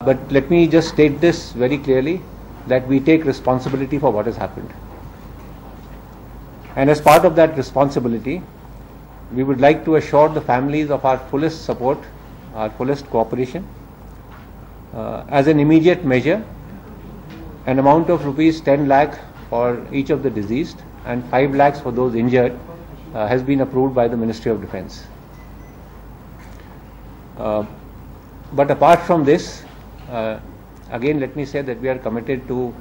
But let me just state this very clearly, that we take responsibility for what has happened. And as part of that responsibility, we would like to assure the families of our fullest support, our fullest cooperation. As an immediate measure, an amount of rupees 10 lakh for each of the deceased and 5 lakhs for those injured has been approved by the Ministry of Defence. But apart from this, again let me say that we are committed to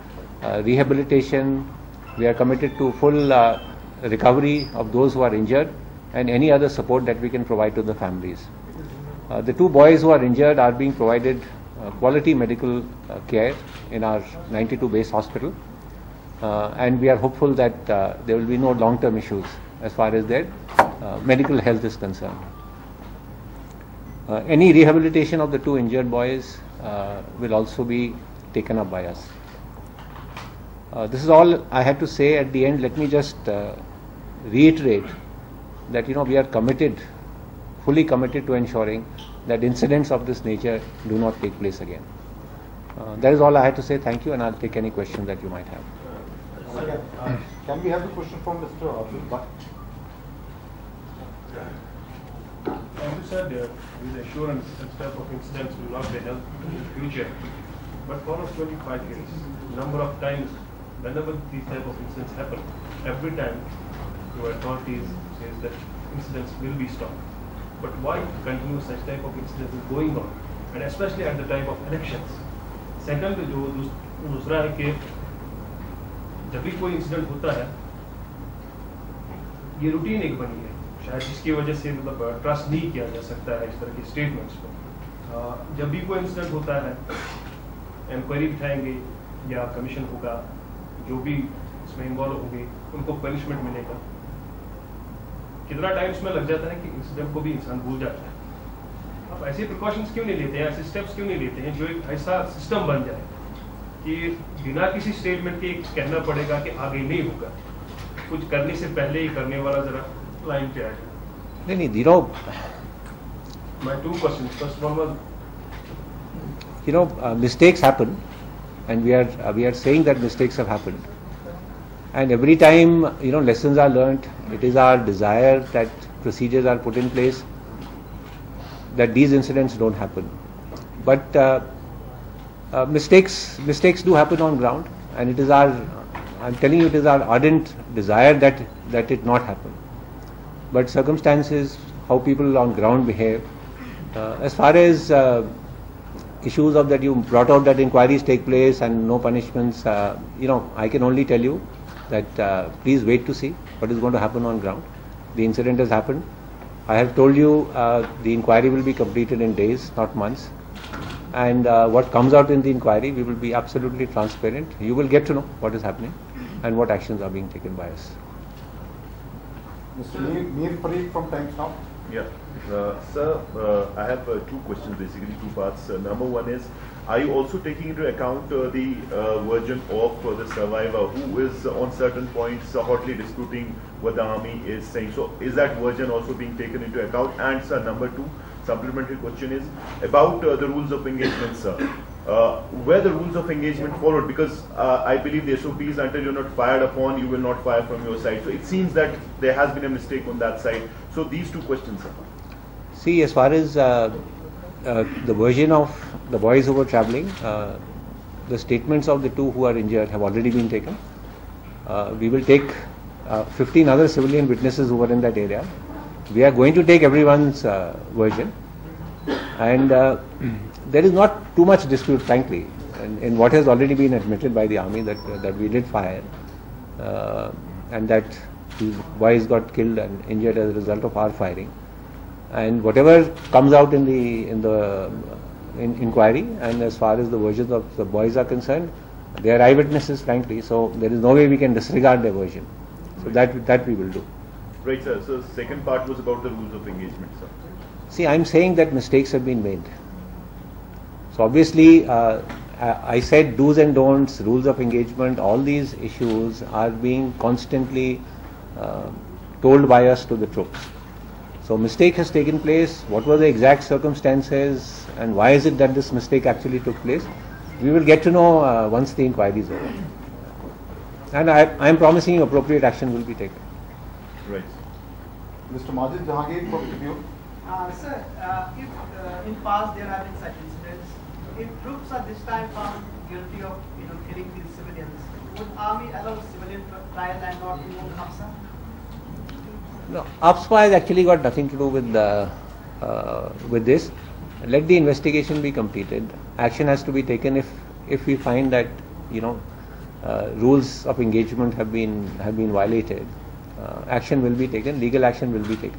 rehabilitation, we are committed to full recovery of those who are injured and any other support that we can provide to the families. The two boys who are injured are being provided quality medical care in our 92 base hospital, and we are hopeful that there will be no long-term issues as far as their medical health is concerned. Any rehabilitation of the two injured boys will also be taken up by us. This is all I had to say at the end. Let me just reiterate that we are committed, fully committed to ensuring that incidents of this nature do not take place again. That is all I had to say. Thank you, and I'll take any questions that you might have. Can we have the question from Mr. Abdul Bhatt? You said with assurance such type of incidents will not be held in the future. But for 25 years, number of times, whenever these type of incidents happen, every time your authorities says that incidents will be stopped. But why continue such type of incidents going on, and especially at the time of elections? Second, जो दूसरा है कि जब भी कोई incident होता है, ये रूटीन एक बनी है, शायद जिसकी वजह से मतलब ट्रस्ट नहीं किया जा सकता है इस तरह की स्टेटमेंट्स पर। जब भी कोई इंसिडेंट होता है, इंक्वायरी बिठाएंगे या कमीशन होगा, जो भी इसमें इन्वॉल्व होंगे उनको पनिशमेंट मिलेगा। कितना टाइम इसमें लग जाता है कि इंसिडेंट को भी इंसान भूल जाता है। आप ऐसे प्रिकॉशंस क्यों नहीं लेते हैं, ऐसे स्टेप्स क्यों नहीं लेते हैं जो एक ऐसा सिस्टम बन जाए कि बिना किसी स्टेटमेंट के कहना पड़ेगा कि आगे नहीं होगा, कुछ करने से पहले ही करने वाला जरा लाइन पे आ जाए। नहीं, My two questions. First one was, mistakes happen, and we are saying that mistakes have happened. And every time, lessons are learnt. It is our desire that procedures are put in place, that these incidents don't happen. But mistakes do happen on ground, and I'm telling you, it is our ardent desire that it not happen. But circumstances, how people on ground behave, as far as issues of that you brought out, that inquiries take place and no punishments, I can only tell you that please wait to see what is going to happen on ground. The incident has happened. I have told you the inquiry will be completed in days, not months. And what comes out in the inquiry, we will be absolutely transparent. You will get to know what is happening and what actions are being taken by us. Mr. Mir Parikh from Times Now. Yeah, sir, I have two questions, basically two parts. Number one is, are you also taking into account the version of the survivor who is on certain points hotly disputing what the army is saying? So is that version also being taken into account? And sir, number two, supplementary question is about the rules of engagement, sir. Were the rules of engagement followed? Because I believe the SOPs, until you're not fired upon, you will not fire from your side. So it seems that there has been a mistake on that side. So these two questions, sir. See, as far as the version of the boys who were travelling, the statements of the two who are injured have already been taken. We will take 15 other civilian witnesses who were in that area. We are going to take everyone's version, and there is not too much dispute, frankly, in what has already been admitted by the army, that we did fire, and that these boys got killed and injured as a result of our firing. And whatever comes out in the inquiry, and as far as the versions of the boys are concerned, they are eyewitnesses, frankly, so there is no way we can disregard their version. So that we will do. Right, sir. So second part was about the rules of engagement, sir. See, I'm saying that mistakes have been made. So obviously, I said do's and don'ts, rules of engagement, all these issues are being constantly told by us to the troops. So mistake has taken place. What were the exact circumstances and why is it that this mistake actually took place? We will get to know once the inquiry is over. And I am promising you appropriate action will be taken. Right. Mr. Majid Jahangir from Tribune. Sir, if in past there have been such incidents, if troops are this time found guilty of killing these civilians, would army allow civilian trial and not remove APSA? No, APSA has actually got nothing to do with this. Let the investigation be completed. Action has to be taken if we find that rules of engagement have been violated. Action will be taken. Legal action will be taken.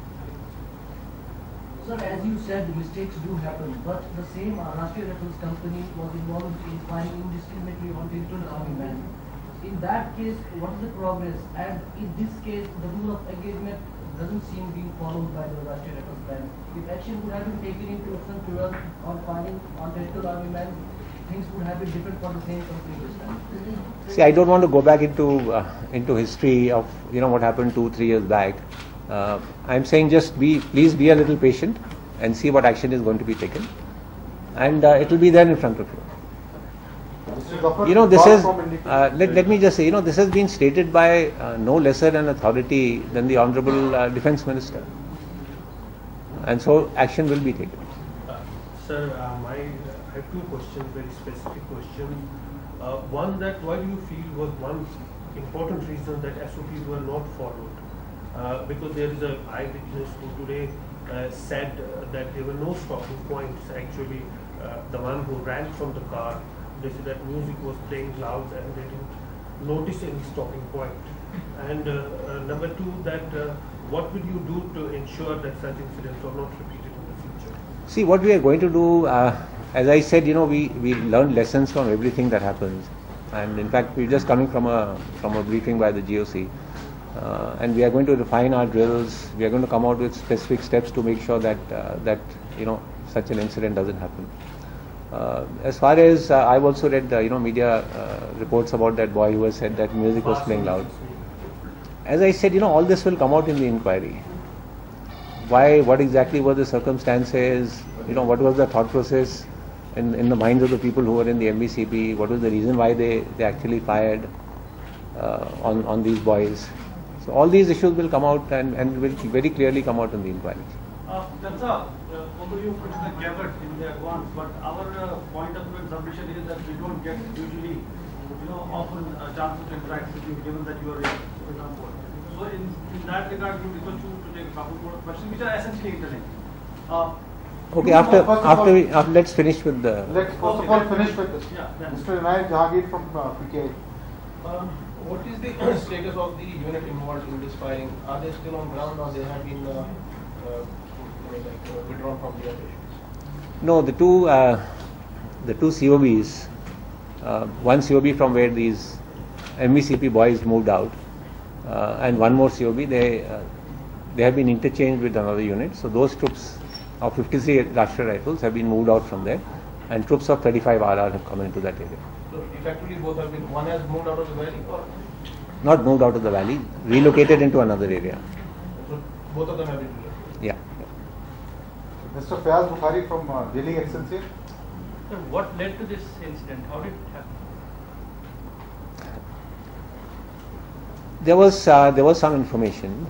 Sir, as you said, mistakes do happen, but the same Rashtriya Rifles company was involved in firing indiscriminately on digital army men. In that case, what is the progress? And in this case, the rule of engagement doesn't seem being followed by the Rashtriya Rifles men. If action would have been taken into Option 12 on firing on digital army men, things would have been different for the same company this time. See, I don't want to go back into history of what happened 2-3 years back. I'm saying just please be a little patient and see what action is going to be taken, and it will be there in front of you. This is let me just say, this has been stated by no lesser an authority than the Honorable Defence Minister, and so action will be taken. Sir, I have two questions, very specific questions. One, that why do you feel was one important reason that SOPs were not followed? Because there is an eyewitness who today said that there were no stopping points. Actually, the one who ran from the car, they said that music was playing loud and they didn't notice any stopping point. And number two, that what will you do to ensure that such incidents are not repeated in the future? See, what we are going to do, as I said, we learn lessons from everything that happens, and in fact, we're just coming from a briefing by the GOC. And we are going to refine our drills. We are going to come out with specific steps to make sure that such an incident doesn't happen. As far as I've also read media reports about that boy who has said that music was playing loud. As I said, all this will come out in the inquiry. What exactly were the circumstances? What was the thought process in the minds of the people who were in the MBCP? What was the reason why they actually fired on these boys? So all these issues will come out and will very clearly come out in the inquiry. That's all. Although you put the caveat in the advance, but our point of view and submission is that we don't get usually, often chances to interact with you, given that you are on board. So in that regard, we request you to take a couple more questions, which are essentially interlinked. Okay, let's finish with the. Let's first of all finish with this. Yeah, Mr. Inayat Jahangir from PK. What is the status of the unit involved in this firing? Are they still on ground or they have been withdrawn from the operations? No, the two COBs, one COB from where these MVCP boys moved out, and one more COB, they have been interchanged with another unit. So those troops of 53 Rashtriya Rifles have been moved out from there, and troops of 35 RR have come into that area. So effectively both have been, one has moved out of the valley or? Not moved out of the valley, relocated into another area. So both of them have been relocated? Yeah. Mr. Fayaz Bukhari from Daily Excelsior. So what led to this incident? How did it happen? There was some information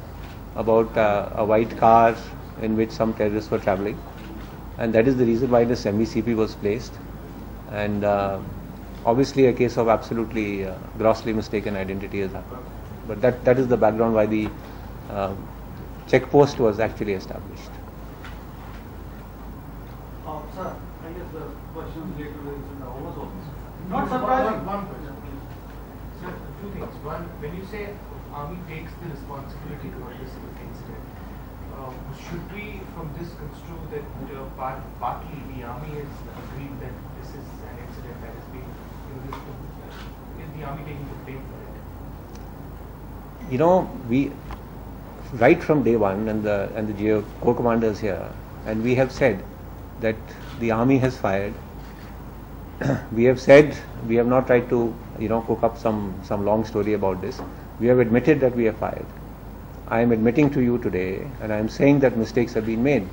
about a white car in which some terrorists were traveling, and that is the reason why this MVCP was placed. And obviously a case of absolutely grossly mistaken identity has happened. But that is the background why the check post was actually established. Sir, I guess the question related to this in the Homer's office. Not surprising. One question, please. Sir, two things. One, when you say Army takes the responsibility for this incident, should we from this construe that partly the Army has agreed that this is an incident that has been, is the Army taking the blame for it? We right from day one, and the GO Corps commanders here, and we have said that the Army has fired. We have said, we have not tried to cook up some long story about this. We have admitted that we have fired, I am admitting to you today, and I am saying that mistakes have been made.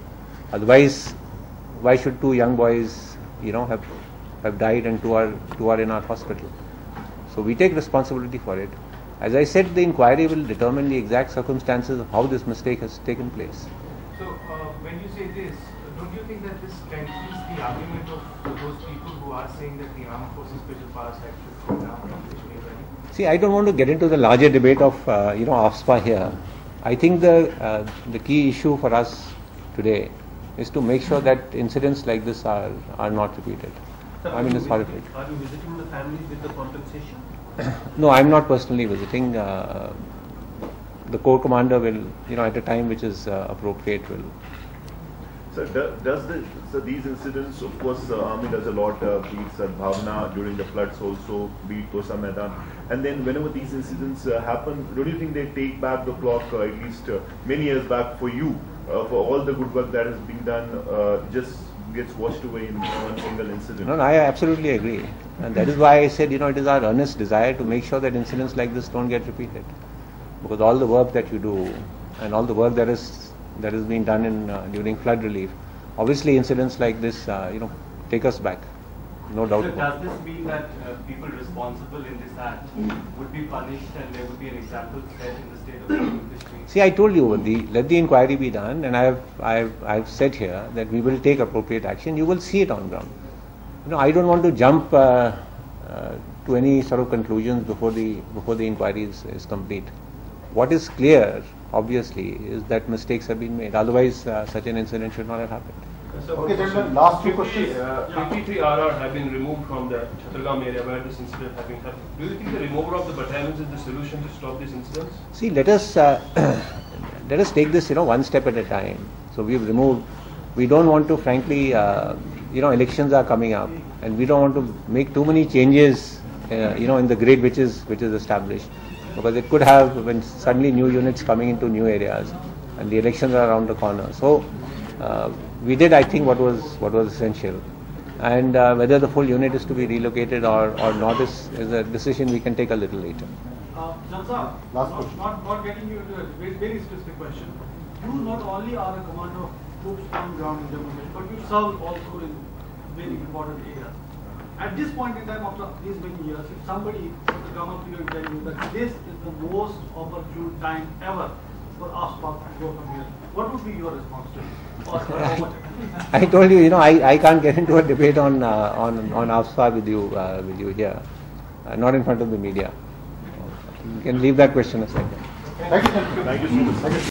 Otherwise, why should two young boys, have died and two are in our hospital? So we take responsibility for it. As I said, the inquiry will determine the exact circumstances of how this mistake has taken place. So when you say this, don't you think that this strengthens the argument of those people who are saying that the Armed Forces Special Powers Act should come down from which we are ready? See, I don't want to get into the larger debate of AFSPA here. I think the key issue for us today is to make sure that incidents like this are not repeated. Sir, I mean, it's horrific. Are you visiting the families with the compensation? No, I'm not personally visiting. The Corps Commander will, at a time which is appropriate, will. So these incidents, of course, Army does a lot, be it Bhavna during the floods also, be it Kosa Maidan. And then whenever these incidents happen, don't you think they take back the clock at least many years back for you, for all the good work that has been done, just gets washed away in one single incident? No, I absolutely agree. And that is why I said, it is our earnest desire to make sure that incidents like this don't get repeated. Because all the work that you do and all the work that is being done during flood relief, obviously incidents like this, take us back. No doubt So about it. does this mean that people responsible in this act would be punished and there would be an example set in the state of history? See, I told you, let the inquiry be done, and I've said here that we will take appropriate action. You will see it on ground. I don't want to jump to any sort of conclusions before the inquiry is complete. What is clear, obviously, is that mistakes have been made. Otherwise, such an incident should not have happened. So Okay, gentlemen, last two questions. 53 RR have been removed from the Chattargam area where this incident has been happened. Do you think the removal of the battalions is the solution to stop these incidents? See, let us take this, one step at a time. So we've removed. We don't want to, frankly, elections are coming up, and we don't want to make too many changes, in the grid which is established, because it could have when suddenly new units coming into new areas, and the elections are around the corner. So we did, I think, what was essential, and whether the full unit is to be relocated or not is a decision we can take a little later. Jansa, Last question. not getting you into a very specific question. You not only are a commander of troops on ground in Jammu and Kashmir, but you serve also in very important areas. At this point in time, after these many years, if somebody were to come up to you and tell you that this is the most opportune time ever for AFSPA to go from here, what would be your response to it? I told you, I can't get into a debate on AFSPA with you here, not in front of the media. You can leave that question aside. Thank you, gentlemen. Thank you so much.